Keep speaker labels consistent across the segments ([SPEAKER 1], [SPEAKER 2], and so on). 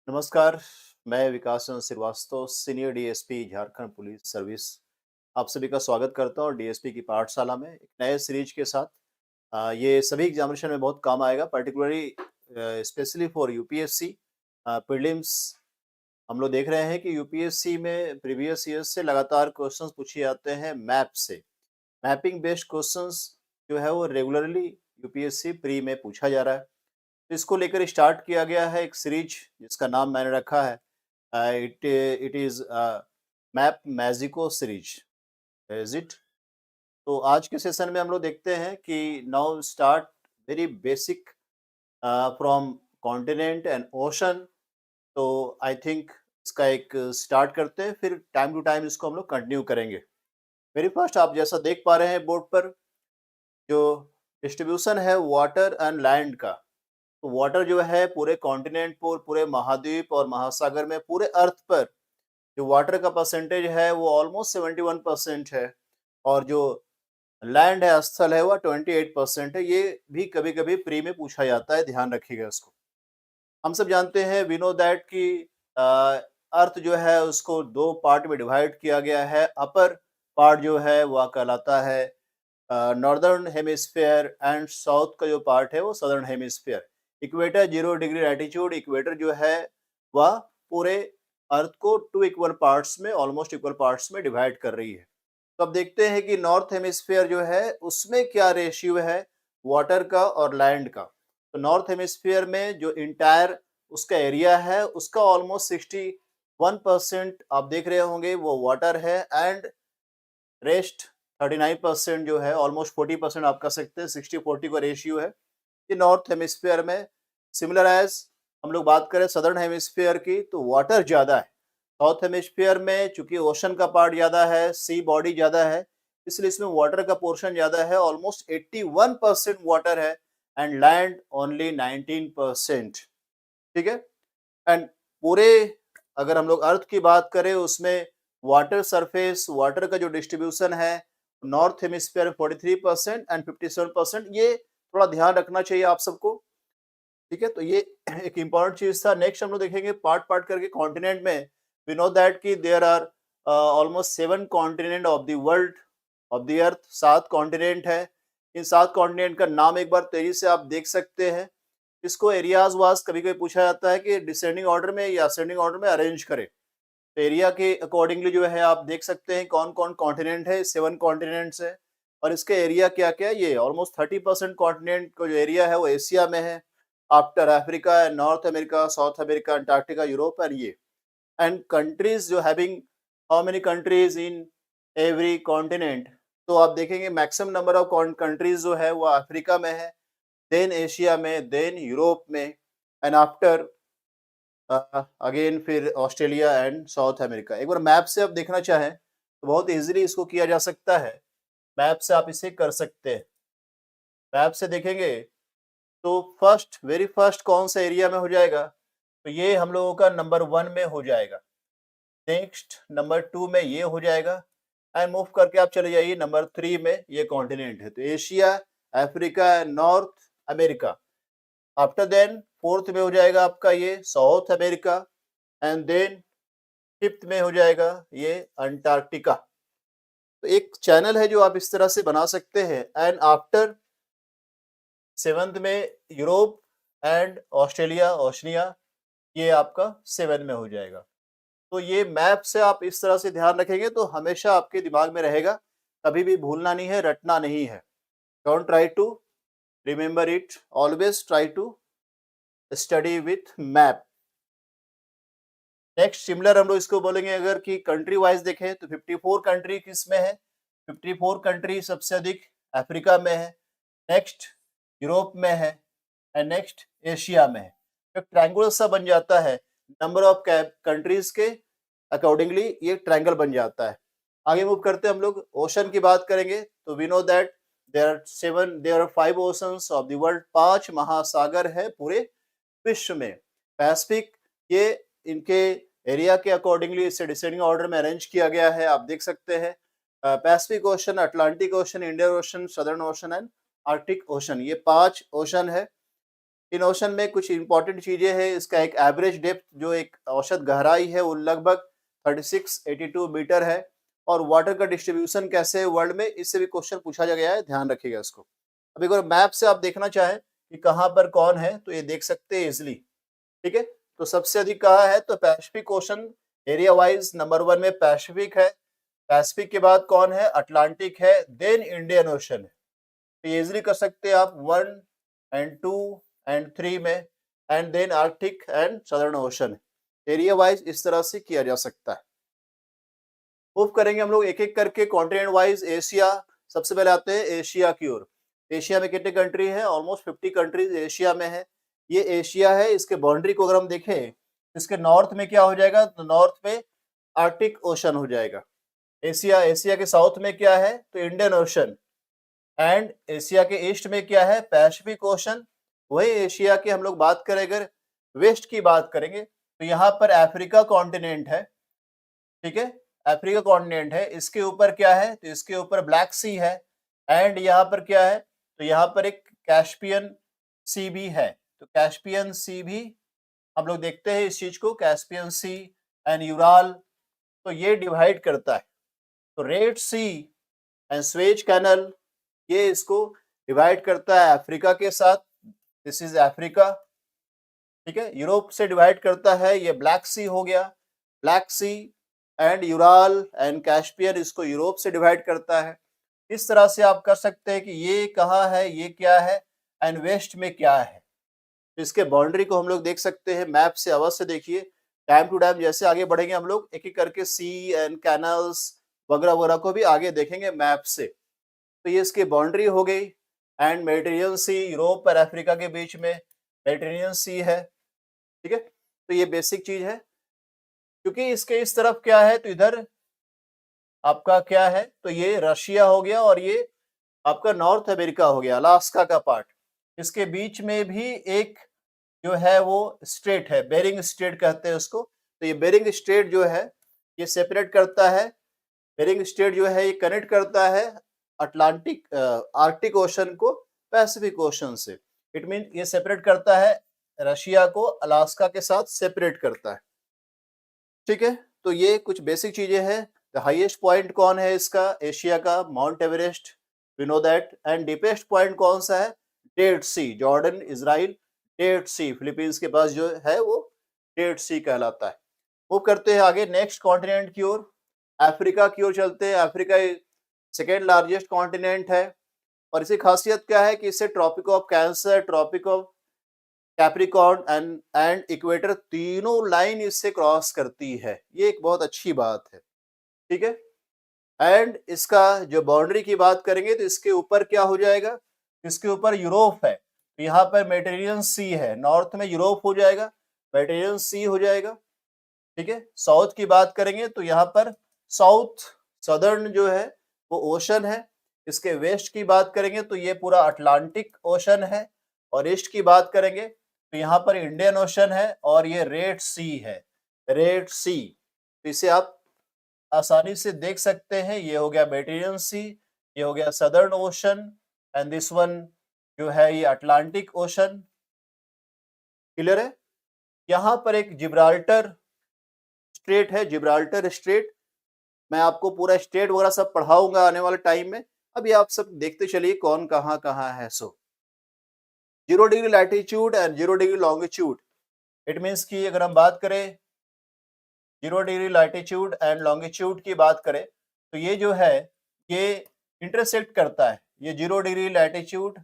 [SPEAKER 1] नमस्कार। मैं Vikas Chandra Srivastava, senior DSP Jharkhand police service. आप सभी का स्वागत करता हूँ डीएसपी की पाठशाला में एक नए सीरीज के साथ। ये सभी एग्जामिनेशन में बहुत काम आएगा, particularly specially for UPSC prelims. हम लोग देख रहे हैं कि यूपीएससी में प्रीवियस ईयर से लगातार क्वेश्चंस पूछे जाते हैं मैप से। मैपिंग बेस्ड क्वेश्चंस जो है वो रेगुलरली यूपीएससी प्री में पूछा जा रहा है। तो इसको लेकर स्टार्ट किया गया है एक सीरीज जिसका नाम मैंने रखा है it is map magico series. Is it? तो आज के सेशन में हम लोग देखते हैं कि now start very basic from continent and ocean. तो आई थिंक इसका एक स्टार्ट करते हैं, फिर टाइम टू टाइम इसको हम लोग कंटिन्यू करेंगे। वेरी फर्स्ट आप जैसा देख पा रहे हैं बोर्ड पर, जो डिस्ट्रीब्यूशन है वाटर एंड लैंड का। तो वाटर जो है पूरे कॉन्टिनेंट पर, पूरे महाद्वीप और महासागर में, पूरे अर्थ पर जो वाटर का परसेंटेज है वो ऑलमोस्ट 71% है। और जो लैंड है, स्थल है, वो 28% है। ये भी कभी कभी प्री में पूछा जाता है, ध्यान रखिएगा इसको। हम सब जानते हैं, वी नो दैट कि अर्थ जो है उसको दो पार्ट में डिवाइड किया गया है। अपर पार्ट जो है वह कहलाता है नॉर्दर्न हेमिस्फेयर, एंड साउथ का जो पार्ट है वो southern hemisphere. Equator 0 degree latitude, equator जो है वह पूरे अर्थ को टू इक्वल पार्ट्स में, ऑलमोस्ट इक्वल पार्ट्स में डिवाइड कर रही है। तो अब देखते हैं कि नॉर्थ हेमिस्फेयर जो है उसमें क्या रेशियो है वाटर का और लैंड का। तो नॉर्थ हेमिस्फेयर में जो इंटायर उसका एरिया है उसका ऑलमोस्ट 61% आप देख रहे होंगे वो वाटर है, एंड रेस्ट 39% जो है, ऑलमोस्ट 40% आप कह सकते हैं, 60-40 का रेशियो है ये नॉर्थ हेमिस्फेयर में। सिमिलर एज हम लोग बात करें सदर्न हेमिस्फेयर की, तो वाटर ज़्यादा है। साउथ हेमिस्फेयर में चूंकि ओशन का पार्ट ज़्यादा है, सी बॉडी ज़्यादा है, इसलिए इसमें वाटर का पोर्शन ज़्यादा है, ऑलमोस्ट 81% वाटर है, एंड लैंड ओनली 19%। ठीक है। एंड पूरे, अगर हम लोग अर्थ की बात करें उसमें वाटर सरफेस, वाटर का जो डिस्ट्रीब्यूशन है, नॉर्थ हेमिस्फीयर 43% एंड 57%, ये थोड़ा ध्यान रखना चाहिए आप सबको। ठीक है, तो ये एक इम्पॉर्टेंट चीज था। नेक्स्ट हम लोग देखेंगे पार्ट पार्ट करके कॉन्टिनेंट में। वी नो दैट कि there are almost 7 continent of the world, of the earth. 7 continent है। इन 7 कॉन्टिनेंट का नाम एक बार तेजी से आप देख सकते हैं। इसको एरियाज वाज कभी कभी पूछा जाता है कि डिसेंडिंग ऑर्डर में या असेंडिंग ऑर्डर में अरेंज करें। तो एरिया के अकॉर्डिंगली जो है आप देख सकते हैं कौन कौन कॉन्टिनेंट है। 7 कॉन्टिनेंट्स है, और इसके एरिया क्या क्या है। ये ऑलमोस्ट 30% कॉन्टिनेंट का जो एरिया है वो एशिया में है, after Africa, North America, South America, Antarctica, Europe, और ये एंड कंट्रीज जो having how many countries in every continent. तो आप देखेंगे मैक्सिमम नंबर ऑफ कंट्रीज जो है वो अफ्रीका में है, देन एशिया में, देन यूरोप में, एंड आफ्टर अगेन फिर ऑस्ट्रेलिया एंड साउथ अमेरिका। एक बार मैप से आप देखना चाहें तो बहुत इजीली इसको किया जा सकता है। मैप से आप इसे कर सकते हैं। मैप से देखेंगे तो फर्स्ट, वेरी फर्स्ट कौन सा एरिया में हो जाएगा, तो ये हम लोगों का नंबर 1 में हो जाएगा। नेक्स्ट नंबर 2 में ये हो जाएगा, एंड मूव करके आप चले जाइए नंबर 3 में। ये कॉन्टिनेंट है, तो Asia, Africa, North America. After then fourth में हो जाएगा आपका ये South America, and then fifth में हो जाएगा ये अंटार्कटिका। तो एक चैनल है जो आप इस तरह से बना सकते हैं। एंड आफ्टर सेवंथ में यूरोप एंड ऑस्ट्रेलिया, ओशनिया, ये आपका 7 में हो जाएगा। तो ये मैप से आप इस तरह से ध्यान रखेंगे तो हमेशा आपके दिमाग में रहेगा, कभी भी भूलना नहीं है, रटना नहीं है। Don't try to remember it, always try to study with map. Next similar हम लोग इसको बोलेंगे, अगर कि कंट्री वाइज देखें तो 54 कंट्री किस में है। 54 कंट्री सबसे अधिक अफ्रीका में है, नेक्स्ट यूरोप में है, एंड नेक्स्ट एशिया में है। एक ट्रायंगल सा बन जाता है, नंबर ऑफ कंट्रीज के अकॉर्डिंगली ये ट्रायंगल बन जाता है। आगे मूव करते हैं हम लोग। ओशन की बात करेंगे तो we know that there are 5 oceans of the world. 5 महासागर है पूरे विश्व में। पैसिफिक, ये इनके एरिया के अकॉर्डिंगली इसे डिसेंडिंग ऑर्डर में अरेंज किया गया है, आप देख सकते हैं। Pacific ocean, Atlantic ocean, Indian ocean, southern ocean, and Arctic ocean, ये 5 ओशन है। इन ओशन में कुछ इंपॉर्टेंट चीजें हैं। इसका एक एवरेज डेप्थ जो एक औसत गहराई है वो लगभग 3682 मीटर है। और वाटर का डिस्ट्रीब्यूशन कैसे है वर्ल्ड में, इससे भी क्वेश्चन पूछा जा गया है, ध्यान रखिएगा इसको। अब एक बार मैप से आप देखना चाहें कि कहाँ पर कौन है तो ये देख सकते हैं इजिली। ठीक है, तो सबसे अधिक कहाँ है तो Pacific ocean area wise number 1 में पैसिफिक है। पैसिफिक के बाद कौन है, अटलांटिक है, देन इंडियन ओशन है। तो ये इजिली कर सकते हैं आप 1 एंड 2 एंड 3 में, and then Arctic and Southern Ocean. Area wise इस तरह से किया जा सकता है। मूव करेंगे हम लोग एक एक करके कॉन्टिनेंट वाइज। एशिया सबसे पहले आते हैं एशिया की ओर। एशिया में कितने कंट्री है, ऑलमोस्ट 50 कंट्रीज एशिया में है। ये एशिया है, इसके बाउंड्री को अगर हम देखें, इसके नॉर्थ में क्या हो जाएगा, तो नॉर्थ में आर्कटिक ओशन हो जाएगा। एशिया एशिया के साउथ में क्या है तो इंडियन ओशन, एंड एशिया के ईस्ट में क्या है, पैसिफिक ओशन। वही एशिया की हम लोग बात करें, अगर वेस्ट की बात करेंगे तो यहाँ पर अफ्रीका कॉन्टिनेंट है। ठीक है, अफ्रीका कॉन्टिनेंट है, इसके ऊपर क्या है तो इसके ऊपर ब्लैक सी है, एंड यहाँ पर क्या है तो यहाँ पर एक कैस्पियन सी भी है। तो कैस्पियन सी भी हम लोग देखते हैं इस चीज को, कैस्पियन सी एंड यूराल, तो ये डिवाइड करता है। तो Red Sea and Suez Canal, ये इसको डिवाइड करता है अफ्रीका के साथ। This is Africa. ठीक है, यूरोप से डिवाइड करता है, ये ब्लैक सी हो गया। Black Sea and Ural and Caspian इसको यूरोप से डिवाइड करता है। इस तरह से आप कर सकते हैं कि ये कहाँ है, ये क्या है, एंड वेस्ट में क्या है। तो इसके बाउंड्री को हम लोग देख सकते हैं मैप से, अवश्य देखिए। टाइम टू टाइम जैसे आगे बढ़ेंगे हम लोग एक एक करके सी एंड कैनल्स वगैरह वगैरह को भी आगे देखेंगे मैप से। तो ये इसकी बाउंड्री हो गई, एंड मेडिटेरियन सी यूरोप और अफ्रीका के बीच में मेडिटेरियन सी है। ठीक है, तो ये बेसिक चीज है। क्योंकि इसके इस तरफ क्या है तो इधर आपका क्या है तो ये रशिया हो गया, और ये आपका नॉर्थ अमेरिका हो गया, अलास्का का पार्ट। इसके बीच में भी एक जो है वो स्ट्रेट है, बेरिंग स्ट्रेट कहते हैं उसको। तो ये बेरिंग स्ट्रेट जो है ये सेपरेट करता है, बेरिंग स्ट्रेट जो है ये कनेक्ट करता है अटलांटिक आर्कटिक ओशन को पैसिफिक ओशन से। इट मीन ये सेपरेट करता है, रशिया को अलास्का के साथ सेपरेट करता है। ठीक है, तो ये कुछ बेसिक चीजें हैं। द हाईएस्ट पॉइंट कौन है इसका, एशिया का Mount Everest, we know that. And deepest point कौन सा है, Dead Sea, Jordan Israel Dead Sea, Philippines के पास जो है वो डेड सी कहलाता है। मूव करते हैं आगे नेक्स्ट कॉन्टिनेंट की ओर, अफ्रीका की ओर चलते हैं। अफ्रीका सेकेंड लार्जेस्ट कॉन्टिनेंट है, और इसकी खासियत क्या है कि इससे Tropic of Cancer, Tropic of Capricorn and equator तीनों लाइन इससे क्रॉस करती है। ये एक बहुत अच्छी बात है। ठीक है, एंड इसका जो बाउंड्री की बात करेंगे तो इसके ऊपर क्या हो जाएगा, इसके ऊपर यूरोप है। तो यहाँ पर मेडिटेरियन सी है, नॉर्थ में यूरोप हो जाएगा, मेडिटेरियन सी हो जाएगा। ठीक है, साउथ की बात करेंगे तो यहाँ पर साउथ सदर्न जो है वो ओशन है। इसके वेस्ट की बात करेंगे तो ये पूरा अटलांटिक ओशन है, और ईस्ट की बात करेंगे तो यहाँ पर इंडियन ओशन है, और ये रेड सी है, रेड सी। तो इसे आप आसानी से देख सकते हैं, ये हो गया मेडिटेरियन सी, ये हो गया southern ocean, and this one जो है ये अटलांटिक ओशन। क्लियर है। यहाँ पर एक जिब्राल्टर स्ट्रेट है, जिब्राल्टर स्ट्रेट। मैं आपको पूरा स्ट्रेट वगैरह सब पढ़ाऊंगा आने वाले टाइम में। अभी आप सब देखते चलिए कौन कहाँ कहाँ है। सो 0 degree latitude and 0 degree longitude, it means कि अगर हम बात करें 0 डिग्री लैटिट्यूड एंड लॉन्गिट्यूड की बात करें तो ये जो है ये इंटरसेक्ट करता है। ये 0 डिग्री लैटिट्यूड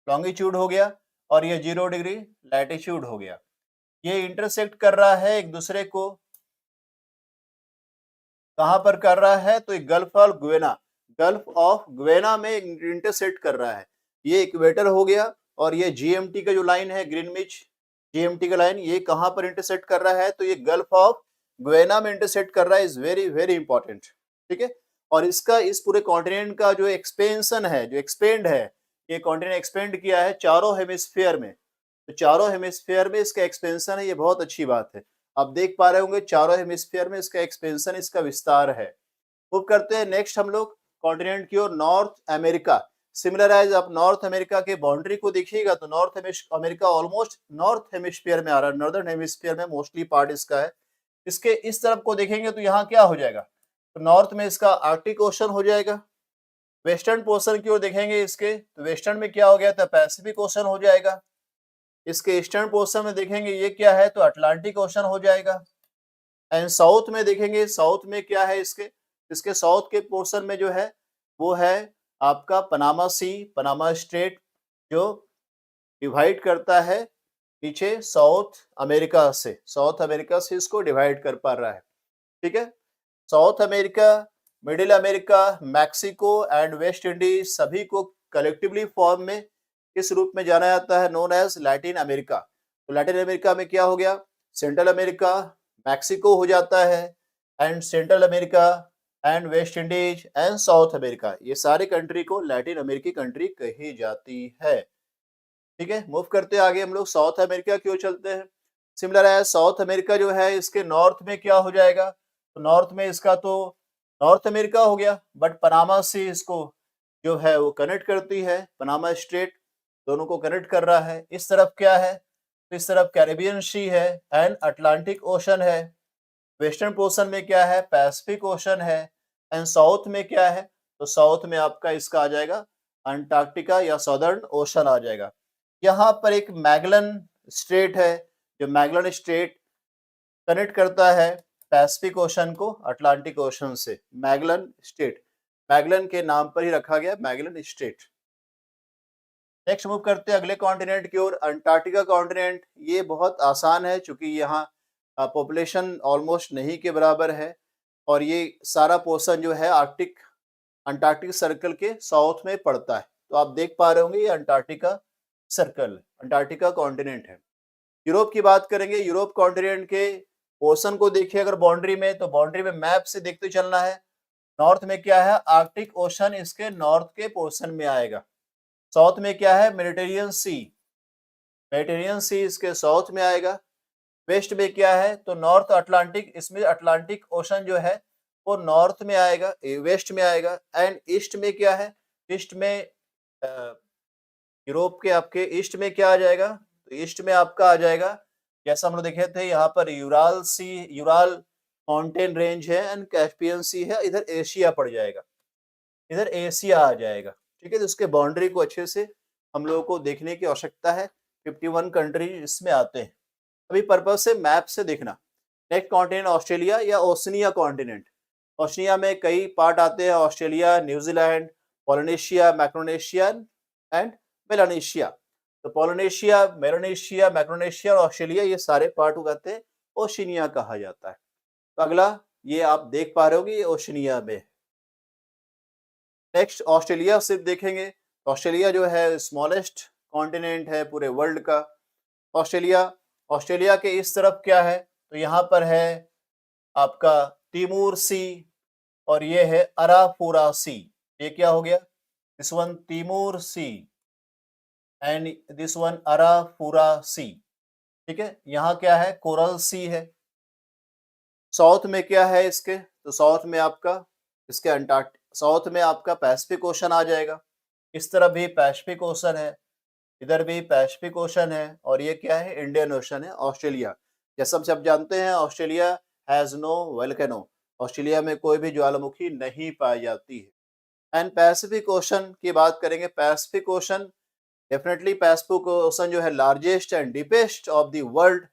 [SPEAKER 1] लॉन्गिट्यूड हो गया, और ये 0 डिग्री लैटिट्यूड हो गया। ये इंटरसेक्ट कर रहा है एक दूसरे को, कहाँ पर कर रहा है तो गल्फ ऑफ ग्वेना, गल्फ ऑफ ग्वेना में इंटरसेक्ट कर रहा है। ये इक्वेटर हो गया, और ये जीएमटी का जो लाइन है ग्रीनविच जीएमटी का लाइन, ये कहाँ पर इंटरसेक्ट कर रहा है तो ये गल्फ ऑफ ग्वेना में इंटरसेक्ट कर रहा है। Is very very important. ठीक है, और इसका इस पूरे कॉन्टिनेंट का जो एक्सपेंशन है, जो एक्सपेंड है, ये कॉन्टिनेंट एक्सपेंड किया है चारों हेमिस्फीयर में। तो चारों हेमिस्फीयर में इसका एक्सपेंशन है, ये बहुत अच्छी बात है। आप देख पा रहे होंगे चारों हेमिस्फीयर में इसका एक्सपेंशन, इसका विस्तार है। मूव करते हैं नेक्स्ट हम लोग कॉन्टिनेंट की ओर, नॉर्थ अमेरिका। सिमिलर एज आप नॉर्थ अमेरिका के बाउंड्री को देखिएगा तो north America almost north hemisphere में आ रहा है, नॉर्दर्न हेमिस्फीयर में मोस्टली पार्ट इसका है। इसके इस तरफ को देखेंगे तो यहाँ क्या हो जाएगा, तो नॉर्थ में इसका आर्कटिक ओशन हो जाएगा। वेस्टर्न पोर्शन की ओर देखेंगे इसके तो वेस्टर्न में क्या हो गया था, पैसिफिक ओशन हो जाएगा। इसके ईस्टर्न पोर्शन में देखेंगे ये क्या है, तो अटलांटिक ओशन हो जाएगा। एंड साउथ में देखेंगे, साउथ में क्या है इसके, इसके साउथ के पोर्शन में जो है वो है आपका पनामा सी, पनामा स्ट्रेट, जो डिवाइड करता है पीछे साउथ अमेरिका से इसको डिवाइड कर पा रहा है। ठीक है, south America, middle America, Mexico and West Indies सभी को कलेक्टिवली फॉर्म में किस रूप में जाना जाता है, नोन एज लैटिन अमेरिका। तो लैटिन अमेरिका में क्या हो गया, सेंट्रल अमेरिका, मैक्सिको हो जाता है, and central America and West Indies and south America, ये सारे कंट्री को लैटिन अमेरिकी कंट्री कही जाती है। ठीक है, मूव करते आगे हम लोग साउथ अमेरिका की ओर चलते हैं। सिमिलर है, साउथ अमेरिका जो है इसके नॉर्थ में क्या हो जाएगा, तो नॉर्थ में इसका तो नॉर्थ अमेरिका हो गया, बट पनामा से इसको जो है वो कनेक्ट करती है, पनामा स्ट्रेट दोनों को कनेक्ट कर रहा है। इस तरफ क्या है, तो इस तरफ कैरेबियन सी है एंड अटलांटिक ओशन है। वेस्टर्न पोर्शन में क्या है, पैसिफिक ओशन है। एंड साउथ में क्या है, तो साउथ में आपका इसका आ जाएगा अंटार्कटिका या सदर्न ओशन आ जाएगा। यहाँ पर एक मैगलन स्ट्रेट है, जो मैगलन स्ट्रेट कनेक्ट करता है पैसिफिक ओशन को अटलांटिक ओशन से। मैगलन स्ट्रेट, मैगलन के नाम पर ही रखा गया, मैगलन स्ट्रेट। नेक्स्ट मूव करते हैं अगले कॉन्टिनेंट की ओर, अंटार्कटिका कॉन्टिनेंट। ये बहुत आसान है क्योंकि यहाँ पॉपुलेशन ऑलमोस्ट नहीं के बराबर है, और ये सारा पोर्शन जो है अंटार्कटिक सर्कल के साउथ में पड़ता है। तो आप देख पा रहे होंगे ये अंटार्कटिका सर्कल, अंटार्कटिका कॉन्टिनेंट है। यूरोप की बात करेंगे, यूरोप कॉन्टिनेंट के पोर्शन को देखिए अगर बाउंड्री में, तो बाउंड्री में मैप से देखते चलना है। नॉर्थ में क्या है, आर्कटिक ओशन इसके नॉर्थ के पोर्शन में आएगा। साउथ में क्या है, मेडिटेरियन सी, मेडिटेरियन सी इसके साउथ में आएगा। वेस्ट में क्या है, तो नॉर्थ अटलांटिक, इसमें अटलांटिक ओशन जो है वो नॉर्थ में आएगा, वेस्ट में आएगा। एंड ईस्ट में क्या है, ईस्ट में यूरोप के आपके ईस्ट में क्या आ जाएगा, तो ईस्ट में आपका आ जाएगा, जैसा हम लोग देखे थे यहाँ पर यूराल सी, यूराल माउंटेन रेंज है एंड कैस्पियन सी है, इधर एशिया पड़ जाएगा, इधर एशिया आ जाएगा। ठीक है, तो उसके बाउंड्री को अच्छे से हम लोगों को देखने की आवश्यकता है। 51 कंट्री इसमें आते हैं, अभी पर्पज से मैप से देखना। नेक्स्ट कॉन्टिनेंट ऑस्ट्रेलिया या ओशनिया कॉन्टिनेंट। ओशनिया में कई पार्ट आते हैं, Australia, New Zealand, Polynesia, Micronesia and Melanesia. तो पोलिनेशिया, मेलानेशिया, मैक्रोनेशिया और ऑस्ट्रेलिया, ये सारे पार्ट को कहते हैं ओशिनिया कहा जाता है। तो अगला ये आप देख पा रहे हो कि ये ओशिनिया में। नेक्स्ट ऑस्ट्रेलिया सिर्फ देखेंगे, ऑस्ट्रेलिया जो है स्मॉलेस्ट कॉन्टिनेंट है पूरे वर्ल्ड का। ऑस्ट्रेलिया, ऑस्ट्रेलिया के इस तरफ क्या है, तो यहाँ पर है आपका तिमूर सी, और ये है अराफोरा सी। ये क्या हो गया, this one Timor Sea and this one Arafura Sea. ठीक है, यहाँ क्या है, कोरल सी है। साउथ में क्या है इसके, तो साउथ में आपका इसके साउथ में आपका पैसिफिक ओशन आ जाएगा। इस तरफ भी पैसिफिक ओशन है, इधर भी पैसिफिक ओशन है, और ये क्या है, इंडियन ओशन है ऑस्ट्रेलिया। जैसा सब जानते हैं Australia has no volcano, Australia में कोई भी ज्वालामुखी नहीं पाई जाती है। एंड पैसिफिक ओशन की बात करेंगे, Pacific ocean definitely, Pacific ocean जो है largest and deepest of the world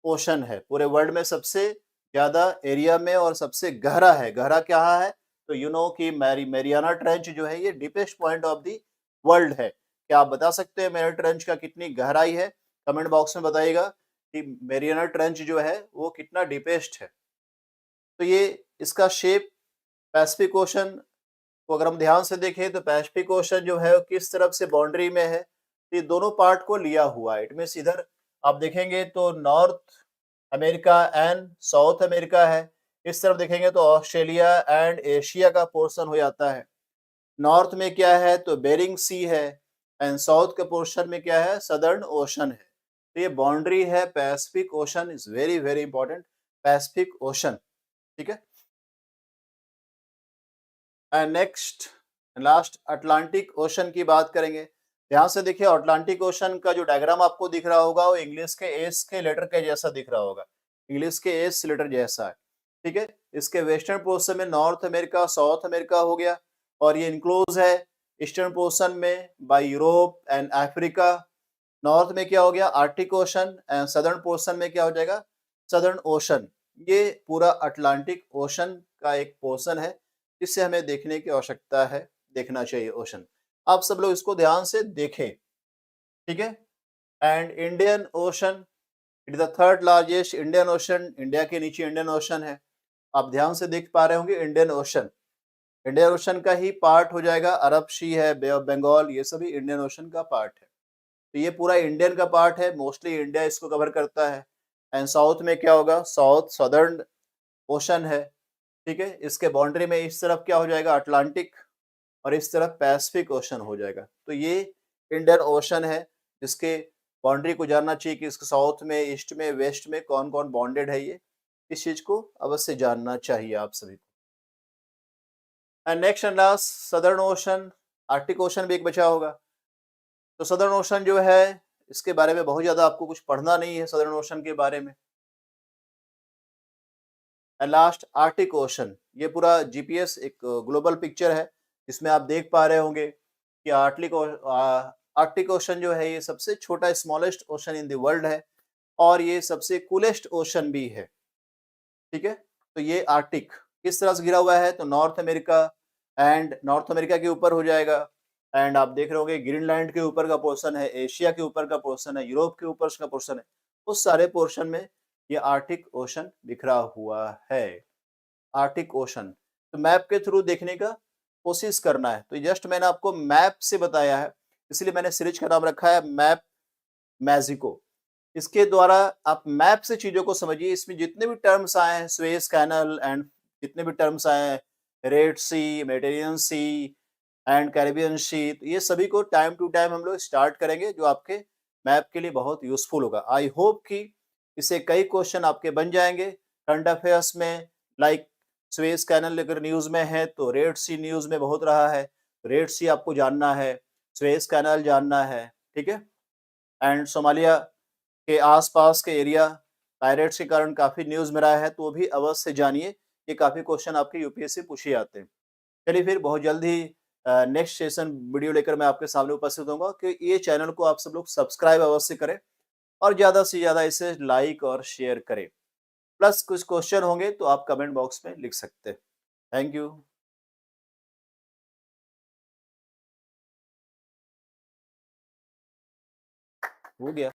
[SPEAKER 1] ocean है, पूरे वर्ल्ड में सबसे ज्यादा एरिया में और सबसे गहरा है। गहरा क्या है, तो यू नो कि मैरियाना ट्रेंच जो है ये deepest point of the world है। क्या आप बता सकते हैं मैरियाना ट्रेंच का कितनी गहराई है, कमेंट बॉक्स में बताइएगा कि मैरियाना ट्रेंच जो है वो कितना डीपेस्ट है। तो ये इसका शेप, पैसिफिक ओशन को अगर हम ध्यान से देखें तो पैसिफिक ओशन जो है किस तरफ से बाउंड्री में है, ये दोनों पार्ट को लिया हुआ है। इट मीन्स इधर आप देखेंगे तो north America and south America है, इस तरफ देखेंगे तो ऑस्ट्रेलिया एंड एशिया का पोर्शन हो जाता है। नॉर्थ में क्या है, तो बेरिंग सी है, एंड साउथ के पोर्शन में क्या है, सदर्न ओशन है। तो ये बाउंड्री है Pacific ocean, is very very important, Pacific ocean. ठीक है, and next last Atlantic ocean की बात करेंगे। ध्यान से देखिए, अटलांटिक ओशन का जो डायग्राम आपको दिख रहा होगा वो इंग्लिश के एस के लेटर के जैसा दिख रहा होगा। इंग्लिश के एस लेटर जैसा है, ठीक है? इसके वेस्टर्न पोर्शन में नॉर्थ अमेरिका, साउथ अमेरिका हो गया और ये इन्क्लोज है ईस्टर्न पोर्शन में by Europe and Africa. North में क्या हो गया? Arctic Ocean and southern portion में क्या हो जाएगा? Southern Ocean. ये पूरा अटलांटिक ओशन का एक पोर्शन है, जिसे हमें देखने की आवश्यकता है, देखना चाहिए ओशन। आप सब लोग इसको ध्यान से देखें, ठीक है? And Indian ocean, it is the third largest Indian ocean, India के नीचे इंडियन ओशन है। आप ध्यान से देख पा रहे होंगे इंडियन ओशन। इंडियन ओशन का ही पार्ट हो जाएगा, अरब सी है, बे ऑफ बंगाल, ये सभी इंडियन ओशन का पार्ट है। तो ये पूरा इंडियन का पार्ट है, मोस्टली इंडिया इसको कवर करता है। एंड साउथ में क्या होगा? साउथ सदर्न ओशन है, ठीक है? इसके बाउंड्री में इस तरफ क्या हो जाएगा? अटलांटिक और इस तरफ पैसिफिक ओशन हो जाएगा। तो ये इंडियन ओशन है, जिसके बाउंड्री को जानना चाहिए कि इसके साउथ में, ईस्ट में, वेस्ट में कौन-कौन बाउंडेड है ये। इस चीज़ को अवश्य जानना चाहिए आप सभी को। And next and last southern ocean, Arctic ocean भी एक बचा होगा। तो सदर्न ओशन जो है, इसके बारे में बहुत ज़्यादा आपको कुछ पढ़ना नहीं है सदर्न ओशन के बारे में। एंड लास्ट आर्कटिक ओशन, ये पूरा जीपीएस एक ग्लोबल पिक्चर है, जिसमें आप देख पा रहे होंगे कि आर्कटिक ओशन जो है ये सबसे छोटा smallest ocean in the world है और ये सबसे कूलेस्ट ओशन भी है, ठीक है? तो ये आर्कटिक किस तरह से घिरा हुआ है? तो नॉर्थ अमेरिका के ऊपर हो जाएगा एंड आप देख रहे होंगे ग्रीनलैंड के ऊपर का पोर्शन है, एशिया के ऊपर का पोर्शन है, यूरोप के ऊपर का पोर्शन है। उस सारे पोर्शन में ये आर्कटिक ओशन बिखरा हुआ है। आर्कटिक ओशन तो मैप के थ्रू देखने का कोशिश करना है। तो जस्ट मैंने आपको मैप से बताया है, इसलिए मैंने सीरीज का नाम रखा है मैप मैजिको। इसके द्वारा आप मैप से चीज़ों को समझिए। इसमें जितने भी टर्म्स आए हैं, सुएज कैनल एंड जितने भी टर्म्स आए हैं, Red Sea, Mediterranean Sea and Caribbean Sea, तो ये सभी को टाइम टू टाइम हम लोग स्टार्ट करेंगे, जो आपके मैप के लिए बहुत यूज़फुल होगा। आई होप कि इससे कई क्वेश्चन आपके बन जाएँगे करंट अफेयर्स में। लाइक सुएज कैनल अगर न्यूज़ में है, तो रेड सी न्यूज़ में बहुत रहा है। रेड सी आपको जानना है, सुएज कैनल जानना है, ठीक है? एंड सोमालिया के आस-पास के एरिया पायरेट्स के कारण काफ़ी न्यूज़ में रहा है, तो वो भी अवश्य जानिए। ये काफ़ी क्वेश्चन आपके यूपीएससी पूछे जाते हैं। चलिए फिर बहुत जल्द ही नेक्स्ट सेशन वीडियो लेकर मैं आपके सामने उपस्थित होऊँगा कि ये चैनल को आप सब लोग सब्सक्राइब अवश्य करें और ज़्यादा से ज़्यादा इसे लाइक और शेयर करें। प्लस कुछ क्वेश्चन होंगे तो आप कमेंट बॉक्स में लिख सकते हैं। Thank you. हो गया।